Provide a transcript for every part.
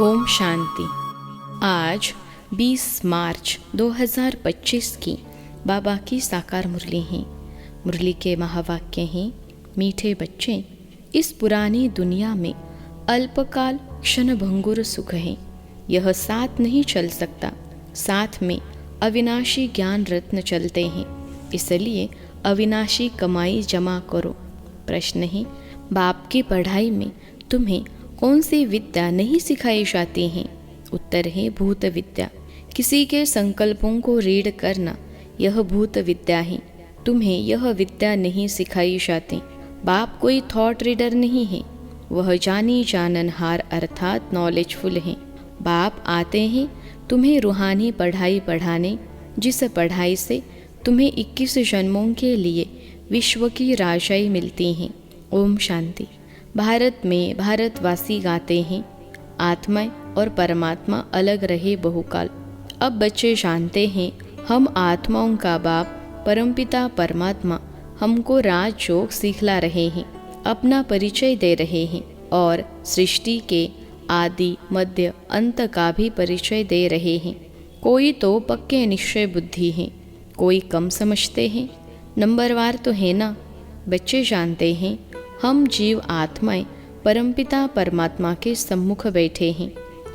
ओम शांति। आज 20 मार्च 2025 की बाबा की साकार मुरली है। मुरली के महावाक्य हैं, मीठे बच्चे, इस पुरानी दुनिया में अल्पकाल क्षणभंगुर सुख है। यह साथ नहीं चल सकता। साथ में अविनाशी ज्ञान रत्न चलते हैं, इसलिए अविनाशी कमाई जमा करो। प्रश्न है, बाप की पढ़ाई में तुम्हें कौन सी विद्या नहीं सिखाई जाती है? उत्तर है भूत विद्या। किसी के संकल्पों को रीड करना, यह भूत विद्या है। तुम्हें यह विद्या नहीं सिखाई जाती। बाप कोई थॉट रीडर नहीं है, वह जानी जाननहार अर्थात नॉलेजफुल है। बाप आते हैं तुम्हें रूहानी पढ़ाई पढ़ाने, जिस पढ़ाई से तुम्हें 21 जन्मों के लिए विश्व की राजाई मिलती है। ओम शांति। भारत में भारतवासी गाते हैं, आत्मा और परमात्मा अलग रहे बहुकाल। अब बच्चे जानते हैं, हम आत्माओं का बाप परमपिता परमात्मा हमको राजयोग सिखला रहे हैं, अपना परिचय दे रहे हैं और सृष्टि के आदि मध्य अंत का भी परिचय दे रहे हैं। कोई तो पक्के निश्चय बुद्धि है, कोई कम समझते हैं। नंबरवार तो है ना। बच्चे जानते हैं, हम जीव आत्माएं परमपिता परमात्मा के सम्मुख बैठे हैं।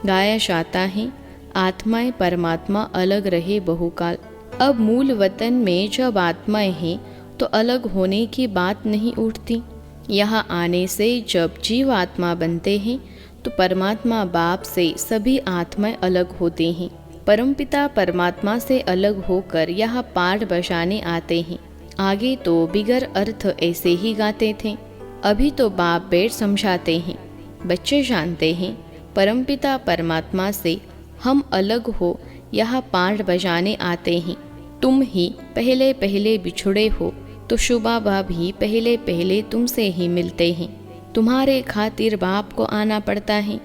गाया जाता है, आत्माएं परमात्मा अलग रहे बहुकाल। अब मूल वतन में जब आत्माएं हैं तो अलग होने की बात नहीं उठती। यहाँ आने से जब जीव आत्मा बनते हैं तो परमात्मा बाप से सभी आत्माएं अलग होते हैं। परमपिता परमात्मा से अलग होकर यहाँ पाठ बजाने आते हैं। आगे तो बिगर अर्थ ऐसे ही गाते थे, अभी तो बाप बैठ समझाते हैं। बच्चे जानते हैं, परमपिता परमात्मा से हम अलग हो यहाँ पाठ बजाने आते हैं। तुम ही पहले पहले बिछुड़े हो तो शुबाबा भी पहले पहले तुमसे ही मिलते हैं। तुम्हारे खातिर बाप को आना पड़ता है।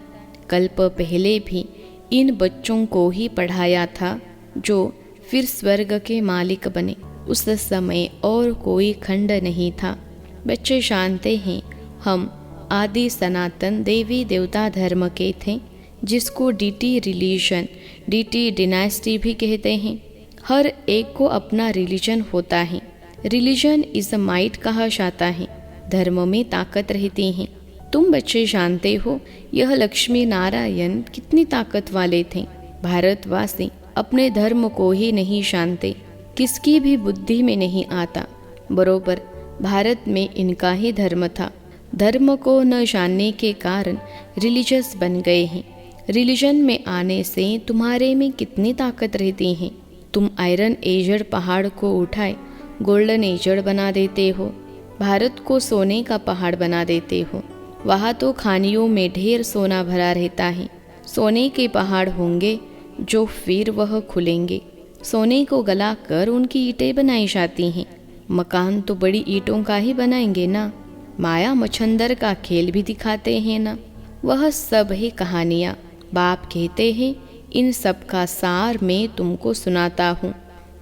कल्प पहले भी इन बच्चों को ही पढ़ाया था जो फिर स्वर्ग के मालिक बने। उस समय और कोई खंड नहीं था। बच्चे जानते हैं, हम आदि सनातन देवी देवता धर्म के थे, जिसको डीटी रिलीजन, डीटी डिनास्टी भी कहते हैं। हर एक को अपना रिलीजन होता है। रिलीजन इज माइट कहा जाता है। धर्म में ताकत रहती है। तुम बच्चे जानते हो, यह लक्ष्मी नारायण कितनी ताकत वाले थे। भारतवासी अपने धर्म को ही नहीं जानते, किसकी भी बुद्धि में नहीं आता। बरोबर भारत में इनका ही धर्म था। धर्म को न जानने के कारण रिलीजियस बन गए हैं। रिलीजन में आने से तुम्हारे में कितनी ताकत रहती है। तुम आयरन एजड पहाड़ को उठाए गोल्डन एजड बना देते हो। भारत को सोने का पहाड़ बना देते हो। वहाँ तो खानियों में ढेर सोना भरा रहता है। सोने के पहाड़ होंगे जो फिर वह खुलेंगे। सोने को गलाकर उनकी ईंटें बनाई जाती हैं। मकान तो बड़ी ईंटों का ही बनाएंगे ना। माया मच्छंदर का खेल भी दिखाते हैं ना। वह सब है कहानियाँ। बाप कहते हैं, इन सब का सार मैं तुमको सुनाता हूँ।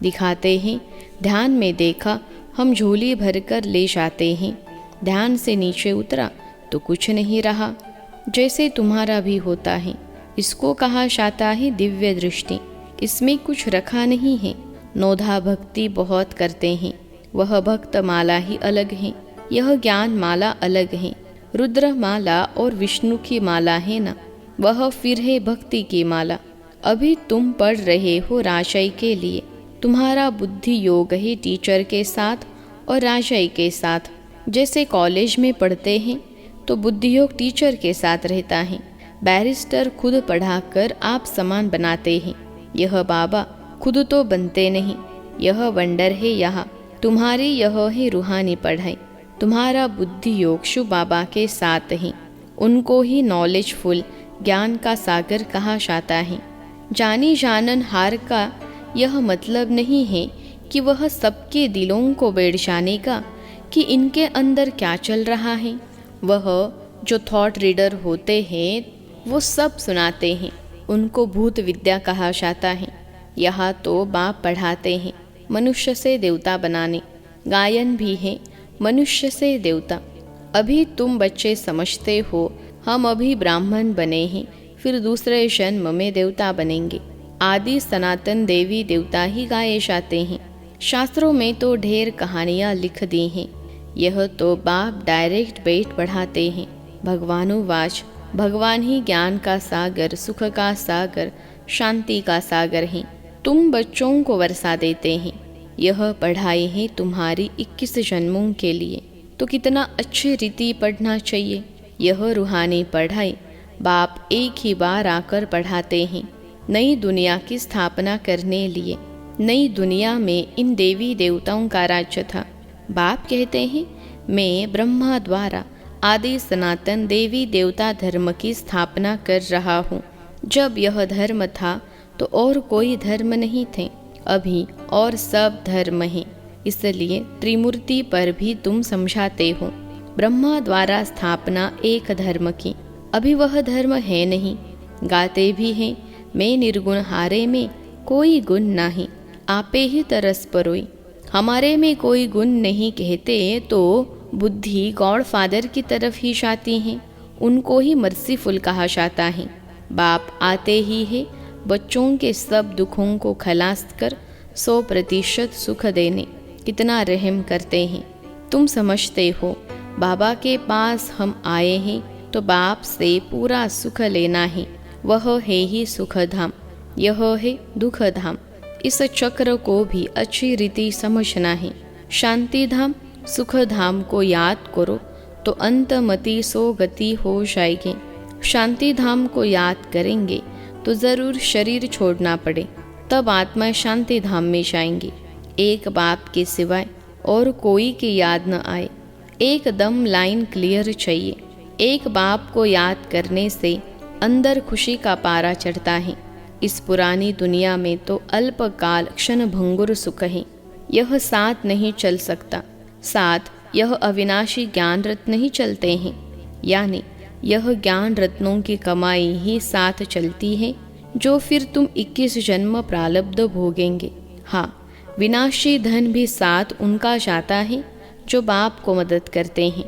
दिखाते हैं, ध्यान में देखा, हम झोली भर कर ले जाते हैं। ध्यान से नीचे उतरा तो कुछ नहीं रहा। जैसे तुम्हारा भी होता है। इसको कहा जाता है दिव्य दृष्टि। इसमें कुछ रखा नहीं है। नोधा भक्ति बहुत करते हैं, वह भक्त माला ही अलग है, यह ज्ञान माला अलग है। रुद्र माला और विष्णु की माला है ना, वह फिर है भक्ति की माला। अभी तुम पढ़ रहे हो राजाई के लिए। तुम्हारा बुद्धि योग है टीचर के साथ और राजाई के साथ। जैसे कॉलेज में पढ़ते हैं तो बुद्धि योग टीचर के साथ रहता है। बैरिस्टर खुद पढ़ाकर आप समान बनाते हैं। यह बाबा खुद तो बनते नहीं। यह वंडर है। यहाँ तुम्हारी यह है रूहानी पढ़ाई। तुम्हारा बुद्धि योग शिव बाबा के साथ है। उनको ही नॉलेजफुल ज्ञान का सागर कहा जाता है। जानी जानन हार का यह मतलब नहीं है कि वह सबके दिलों को बैठ जाने का कि इनके अंदर क्या चल रहा है। वह जो थॉट रीडर होते हैं वो सब सुनाते हैं। उनको भूत विद्या कहा जाता है। यहाँ तो बाप पढ़ाते हैं मनुष्य से देवता बनाने। गायन भी है मनुष्य से देवता। अभी तुम बच्चे समझते हो हम अभी ब्राह्मण बने हैं, फिर दूसरे जन्म में देवता बनेंगे। आदि सनातन देवी देवता ही गाए जाते हैं। शास्त्रों में तो ढेर कहानियाँ लिख दी हैं। यह तो बाप डायरेक्ट बैठ पढ़ाते हैं। भगवानुवाच, भगवान ही ज्ञान का सागर, सुख का सागर, शांति का सागर हैं। तुम बच्चों को वर्षा देते हैं। यह पढ़ाई है तुम्हारी 21 जन्मों के लिए, तो कितना अच्छी रीति पढ़ना चाहिए। यह रूहानी पढ़ाई बाप एक ही बार आकर पढ़ाते हैं, नई दुनिया की स्थापना करने लिए। नई दुनिया में इन देवी देवताओं का राज्य था। बाप कहते हैं, मैं ब्रह्मा द्वारा आदि सनातन देवी देवता धर्म की स्थापना कर रहा हूँ। जब यह धर्म था तो और कोई धर्म नहीं थे, अभी और सब धर्म हैं। इसलिए त्रिमूर्ति पर भी तुम समझाते हो। ब्रह्मा द्वारा स्थापना एक धर्म की, अभी वह धर्म है नहीं। गाते भी हैं, मैं निर्गुण हारे में कोई गुण नहीं, आपे ही तरस परोई। हमारे में कोई गुण नहीं कहते तो बुद्धि गॉड फादर की तरफ ही जाती है, उनको ही मर्सीफुल कहा जाता है। बाप आते ही है बच्चों के सब दुखों को खलास कर 100% सुख देने। कितना रहम करते हैं। तुम समझते हो बाबा के पास हम आए हैं तो बाप से पूरा सुख लेना है। वह है ही सुख धाम, यह है दुख धाम। इस चक्र को भी अच्छी रीति समझना है। शांति धाम सुख धाम को याद करो तो अंतमति सो गति हो जाएगी। शांति धाम को याद करेंगे तो जरूर शरीर छोड़ना पड़े, तब आत्मा शांति धाम में जाएंगी। एक बाप के सिवाय और कोई की याद न आए, एकदम लाइन क्लियर चाहिए। एक बाप को याद करने से अंदर खुशी का पारा चढ़ता है। इस पुरानी दुनिया में तो अल्पकाल क्षण भंगुर सुख है, यह साथ नहीं चल सकता। साथ यह अविनाशी ज्ञान रत्न ही चलते हैं, यानी यह ज्ञान रत्नों की कमाई ही साथ चलती है, जो फिर तुम 21 जन्म प्रारब्ध भोगेंगे। हाँ, विनाशी धन भी साथ उनका जाता है जो बाप को मदद करते हैं।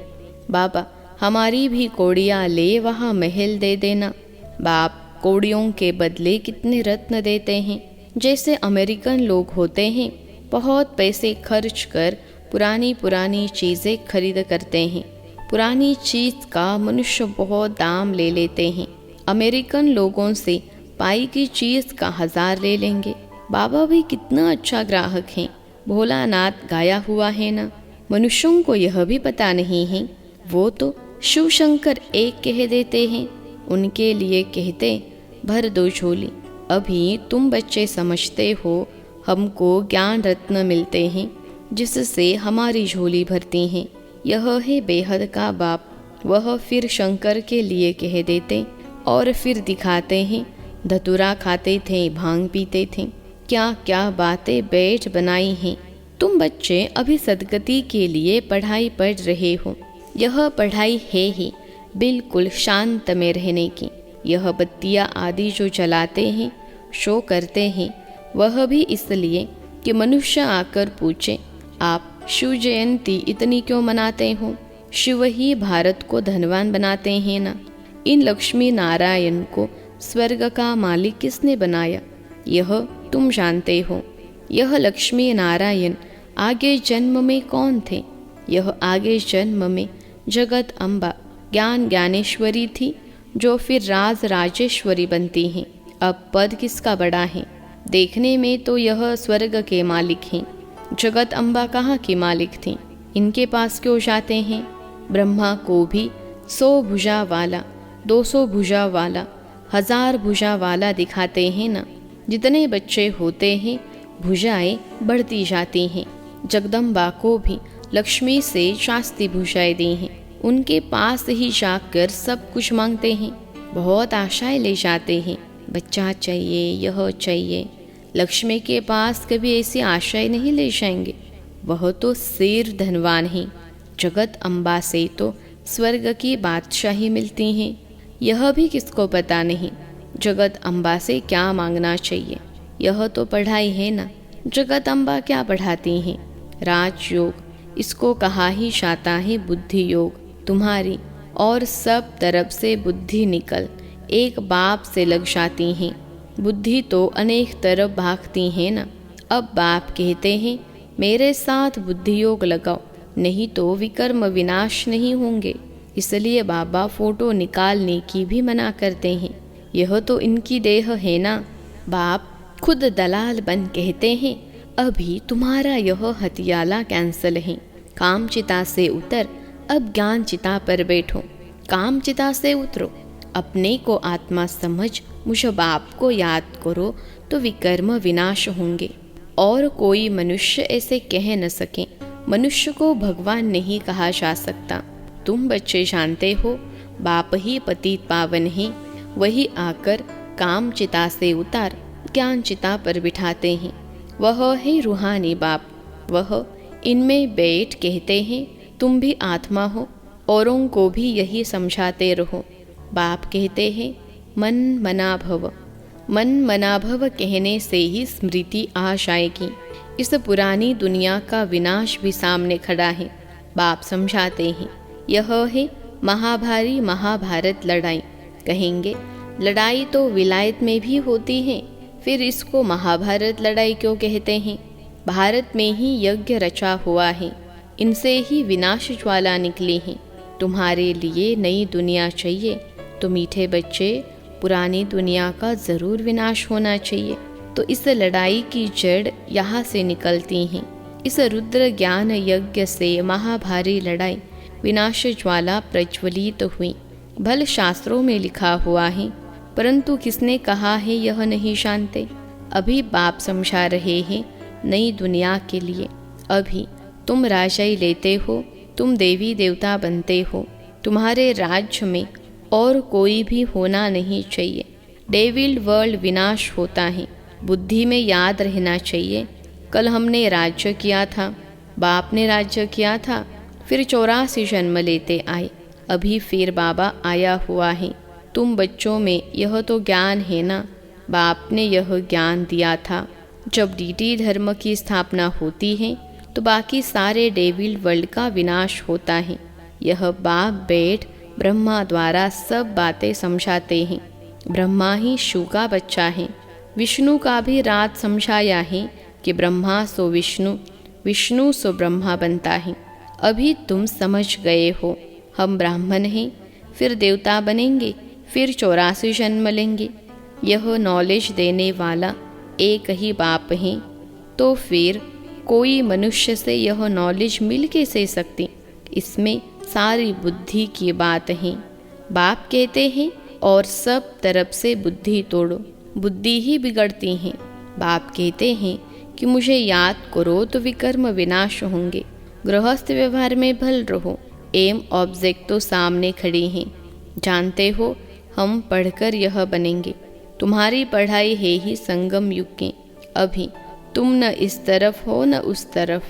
बाबा हमारी भी कोड़ियाँ ले वहाँ महल दे देना। बाप कोड़ियों के बदले कितने रत्न देते हैं। जैसे अमेरिकन लोग होते हैं, बहुत पैसे खर्च कर पुरानी पुरानी चीज़ें खरीद करते हैं। पुरानी चीज़ का मनुष्य बहुत दाम ले लेते हैं। अमेरिकन लोगों से पाई की चीज़ का 1000 ले लेंगे। बाबा भी कितना अच्छा ग्राहक हैं। भोलानाथ गाया हुआ है ना। मनुष्यों को यह भी पता नहीं है, वो तो शिव शंकर एक कह देते हैं, उनके लिए कहते भर दो झोली। अभी तुम बच्चे समझते हो हमको ज्ञान रत्न मिलते हैं जिससे हमारी झोली भरती हैं। यह है बेहद का बाप। वह फिर शंकर के लिए कह देते और फिर दिखाते हैं। धतूरा खाते थे, भांग पीते थे, क्या क्या बातें बैठ बनाई हैं। तुम बच्चे अभी सदगति के लिए पढ़ाई पढ़ रहे हो। यह पढ़ाई है ही बिल्कुल शांत में रहने की। यह बत्तियाँ आदि जो जलाते हैं, शो करते हैं, वह भी इसलिए कि मनुष्य आकर पूछे, आप शिव जयंती इतनी क्यों मनाते हो? शिव ही भारत को धनवान बनाते हैं ना। इन लक्ष्मी नारायण को स्वर्ग का मालिक किसने बनाया, यह तुम जानते हो। यह लक्ष्मी नारायण आगे जन्म में कौन थे? यह आगे जन्म में जगत अम्बा ज्ञान ज्ञानेश्वरी थी, जो फिर राज राजेश्वरी बनती हैं। अब पद किसका बड़ा है? देखने में तो यह स्वर्ग के मालिक हैं। जगत अम्बा कहाँ की मालिक थी? इनके पास क्यों जाते हैं? ब्रह्मा को भी 100 भुजा वाला, 200 भुजा वाला, 1000 भुजा वाला दिखाते हैं ना। जितने बच्चे होते हैं भुजाएं बढ़ती जाती हैं। जगदम्बा को भी लक्ष्मी से शास्ती भुजाएं दी हैं। उनके पास ही जाकर सब कुछ मांगते हैं, बहुत आशाएं ले जाते हैं। बच्चा चाहिए, यह चाहिए। लक्ष्मी के पास कभी ऐसी आशाएं नहीं ले जाएंगे, वह तो शेर धनवान हैं। जगत अम्बा से तो स्वर्ग की बादशाही मिलती हैं, यह भी किसको पता नहीं। जगत अम्बा से क्या मांगना चाहिए, यह तो पढ़ाई है ना। जगत अम्बा क्या पढ़ाती हैं? राजयोग, इसको कहा ही जाता है बुद्धि योग। तुम्हारी और सब तरफ से बुद्धि निकल एक बाप से लग जाती हैं। बुद्धि तो अनेक तरफ भागती है ना। अब बाप कहते हैं मेरे साथ बुद्धि योग लगाओ, नहीं तो विकर्म विनाश नहीं होंगे। इसलिए बाबा फोटो निकालने की भी मना करते हैं। यह तो इनकी देह है ना। बाप खुद दलाल बन कहते हैं अभी तुम्हारा यह हथियाला कैंसल है। काम चिता से उतर, अब ज्ञान चिता पर बैठो। काम चिता से उतरो, अपने को आत्मा समझ मुझ बाप को याद करो तो विकर्म विनाश होंगे। और कोई मनुष्य ऐसे कह न सके। मनुष्य को भगवान नहीं कहा जा सकता। तुम बच्चे जानते हो बाप ही पतित पावन है। वही आकर काम चिता से उतार ज्ञान चिता पर बिठाते हैं। वह है रूहानी बाप। वह इनमें बैठ कहते हैं तुम भी आत्मा हो, औरों को भी यही समझाते रहो। बाप कहते हैं मन मना भव। मन मना भव कहने से ही स्मृति आ जाएगी। इस पुरानी दुनिया का विनाश भी सामने खड़ा है। बाप समझाते हैं यह है महाभारी महाभारत लड़ाई। कहेंगे लड़ाई तो विलायत में भी होती है, फिर इसको महाभारत लड़ाई क्यों कहते हैं? भारत में ही यज्ञ रचा हुआ है, इनसे ही विनाश ज्वाला निकली है। तुम्हारे लिए नई दुनिया चाहिए तो मीठे बच्चे पुरानी दुनिया का ज़रूर विनाश होना चाहिए। तो इस लड़ाई की जड़ यहाँ से निकलती हैं। इस रुद्र ज्ञान यज्ञ से महाभारी लड़ाई विनाश ज्वाला प्रज्वलित हुई। भल शास्त्रों में लिखा हुआ है, परंतु किसने कहा है यह नहीं जानते। अभी बाप समझा रहे हैं नई दुनिया के लिए। अभी तुम राजाई लेते हो, तुम देवी देवता बनते हो। तुम्हारे राज्य में और कोई भी होना नहीं चाहिए। डेविल वर्ल्ड विनाश होता है। बुद्धि में याद रहना चाहिए कल हमने राज्य किया था, बाप ने राज्य किया था, फिर 84 जन्म लेते आए, अभी फिर बाबा आया हुआ है। तुम बच्चों में यह तो ज्ञान है ना। बाप ने यह ज्ञान दिया था जब डीटी धर्म की स्थापना होती है तो बाकी सारे डेविल वर्ल्ड का विनाश होता है। यह बाप बैठ ब्रह्मा द्वारा सब बातें समझाते हैं। ब्रह्मा ही शिव का बच्चा है। विष्णु का भी रात समझाया है कि ब्रह्मा सो विष्णु, विष्णु सो ब्रह्मा बनता है। अभी तुम समझ गए हो हम ब्राह्मण हैं, फिर देवता बनेंगे, फिर 84 जन्म लेंगे। यह नॉलेज देने वाला एक ही बाप है। तो फिर कोई मनुष्य से यह नॉलेज मिल कैसे सकती? इसमें सारी बुद्धि की बात है। बाप कहते हैं और सब तरफ से बुद्धि तोड़ो, बुद्धि ही बिगड़ती है। बाप कहते हैं कि मुझे याद करो तो विकर्म विनाश होंगे। गृहस्थ व्यवहार में भल रहो। एम ऑब्जेक्ट तो सामने खड़ी हैं। जानते हो हम पढ़कर यह बनेंगे। तुम्हारी पढ़ाई है ही संगम युग की। अभी तुम न इस तरफ हो न उस तरफ,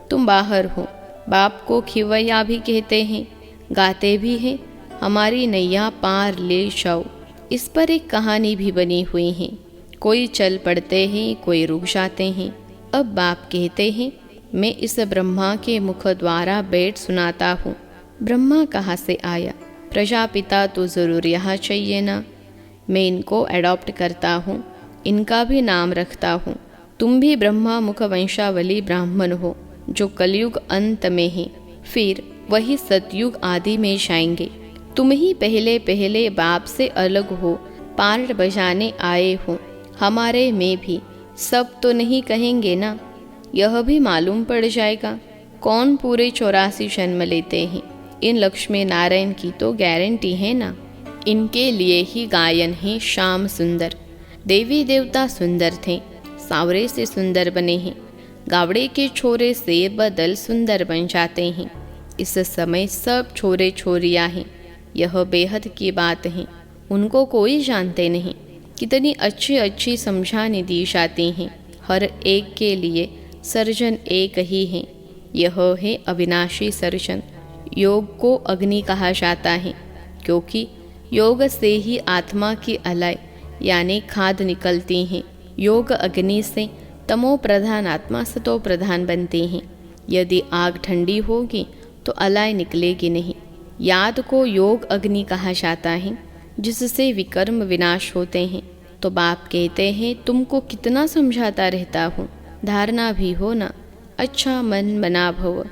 तुम बाहर हो। बाप को खिवैया भी कहते हैं, गाते भी हैं हमारी नैया पार ले जाओ। इस पर एक कहानी भी बनी हुई है। कोई चल पड़ते हैं, कोई रुक जाते हैं। अब बाप कहते हैं मैं इस ब्रह्मा के मुख द्वारा बैठ सुनाता हूँ। ब्रह्मा कहाँ से आया? प्रजापिता तो ज़रूर यहाँ चाहिए ना। मैं इनको एडॉप्ट करता हूँ, इनका भी नाम रखता हूँ। तुम भी ब्रह्मा मुख वंशावली ब्राह्मण हो जो कलयुग अंत में है, फिर वही सतयुग आदि में जाएंगे। तुम ही पहले पहले बाप से अलग हो, पार्ट बजाने आए हो। हमारे में भी सब तो नहीं कहेंगे ना। यह भी मालूम पड़ जाएगा कौन पूरे 84 जन्म लेते हैं। इन लक्ष्मी नारायण की तो गारंटी है ना। इनके लिए ही गायन है श्याम सुंदर। देवी देवता सुंदर थे, सावरे से सुंदर बने हैं। गावड़े के छोरे से बदल सुंदर बन जाते हैं। इस समय सब छोरे छोरियां हैं। यह बेहद की बात है। उनको कोई जानते नहीं। कितनी अच्छी अच्छी समझाने दी जाती हैं। हर एक के लिए सर्जन एक ही है। यह है अविनाशी सर्जन। योग को अग्नि कहा जाता है, क्योंकि योग से ही आत्मा की अलाय यानी खाद निकलती हैं। योग अग्नि से तमो प्रधान आत्मा सतो प्रधान बनती हैं। यदि आग ठंडी होगी तो अलाय निकलेगी नहीं। याद को योग अग्नि कहा जाता है। जिससे विकर्म विनाश होते हैं। तो बाप कहते हैं तुमको कितना समझाता रहता हूँ, धारणा भी हो ना। अच्छा मन बना भव,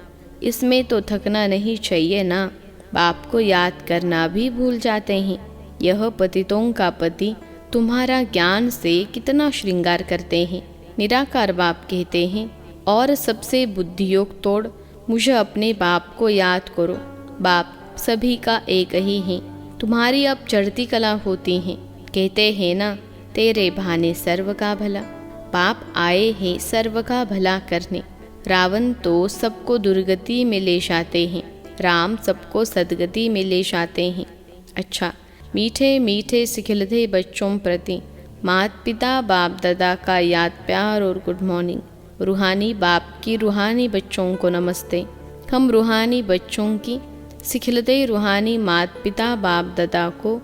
इसमें तो थकना नहीं चाहिए ना। बाप को याद करना भी भूल जाते हैं। यह पतितों का पति तुम्हारा ज्ञान से कितना श्रृंगार करते हैं। निराकार बाप कहते हैं और सबसे बुद्धियोग तोड़ मुझे अपने बाप को याद करो। बाप सभी का एक ही है। तुम्हारी अब चढ़ती कला होती है। कहते हैं ना तेरे भाने सर्व का भला। बाप आए हैं सर्व का भला करने। रावण तो सबको दुर्गति में ले जाते हैं, राम सबको सदगति में ले जाते हैं। अच्छा, मीठे मीठे सिखिलते बच्चों प्रति माता पिता बाप दादा का याद प्यार और गुड मॉर्निंग। रूहानी बाप की रूहानी बच्चों को नमस्ते। हम रूहानी बच्चों की सिखिलते रूहानी माता पिता बाप दादा को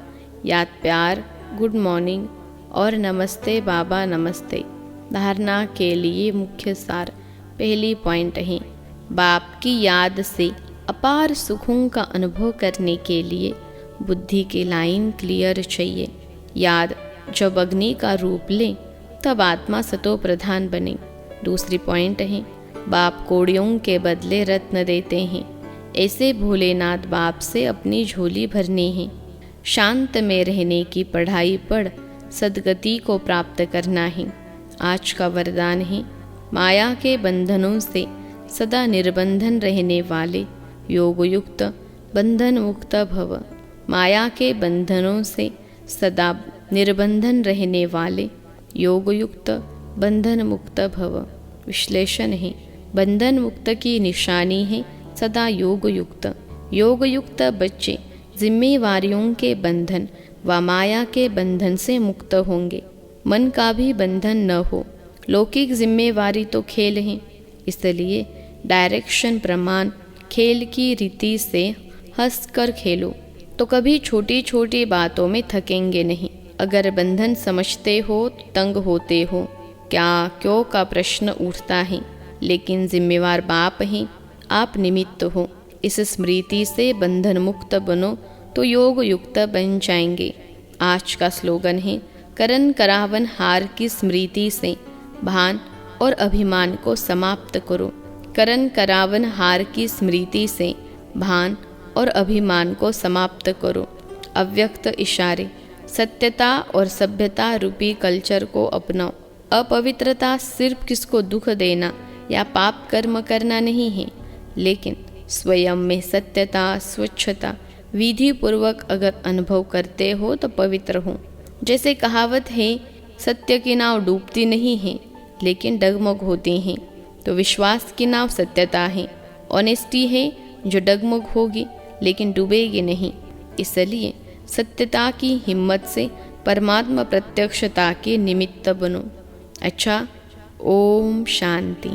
याद प्यार, गुड मॉर्निंग और नमस्ते बाबा नमस्ते। धारणा के लिए मुख्य सार पहली पॉइंट है, बाप की याद से अपार सुखों का अनुभव करने के लिए बुद्धि की लाइन क्लियर चाहिए। याद जब अग्नि का रूप ले तब आत्मा सतो प्रधान बने। दूसरी पॉइंट है, बाप कोड़ियों के बदले रत्न देते हैं। ऐसे भोलेनाथ बाप से अपनी झोली भरनी है। शांत में रहने की पढ़ाई पढ़ सदगति को प्राप्त करना है। आज का वरदान है, माया के बंधनों से सदा निर्बंधन रहने वाले योगयुक्त बंधन मुक्त भव। माया के बंधनों से सदा निर्बंधन रहने वाले योगयुक्त बंधन मुक्त भव। विश्लेषण है, बंधन मुक्त की निशानी है सदा योगयुक्त। योगयुक्त बच्चे जिम्मेवारियों के बंधन व माया के बंधन से मुक्त होंगे। मन का भी बंधन न हो। लौकिक जिम्मेवारी तो खेल है, इसलिए डायरेक्शन प्रमाण खेल की रीति से हंसकर खेलो तो कभी छोटी छोटी बातों में थकेंगे नहीं। अगर बंधन समझते हो तो तंग होते हो। क्या क्यों का प्रश्न उठता है, लेकिन जिम्मेवार बाप हैं, आप निमित्त हो। इस स्मृति से बंधन मुक्त बनो तो योग युक्त बन जाएंगे। आज का स्लोगन है, करन करावन हार की स्मृति से भान और अभिमान को समाप्त करो। करन करावन हार की स्मृति से भान और अभिमान को समाप्त करो। अव्यक्त इशारे, सत्यता और सभ्यता रूपी कल्चर को अपनाओ। अपवित्रता सिर्फ किसको दुख देना या पाप कर्म करना नहीं है, लेकिन स्वयं में सत्यता स्वच्छता विधि पूर्वक अगर अनुभव करते हो तो पवित्र हो। जैसे कहावत है, सत्य की नाव डूबती नहीं है लेकिन डगमग होती हैं, तो विश्वास की नाव सत्यता है। ऑनेस्टी है जो डगमग होगी लेकिन डूबेगी नहीं। इसलिए सत्यता की हिम्मत से परमात्मा प्रत्यक्षता के निमित्त बनो। अच्छा, ओम शांति।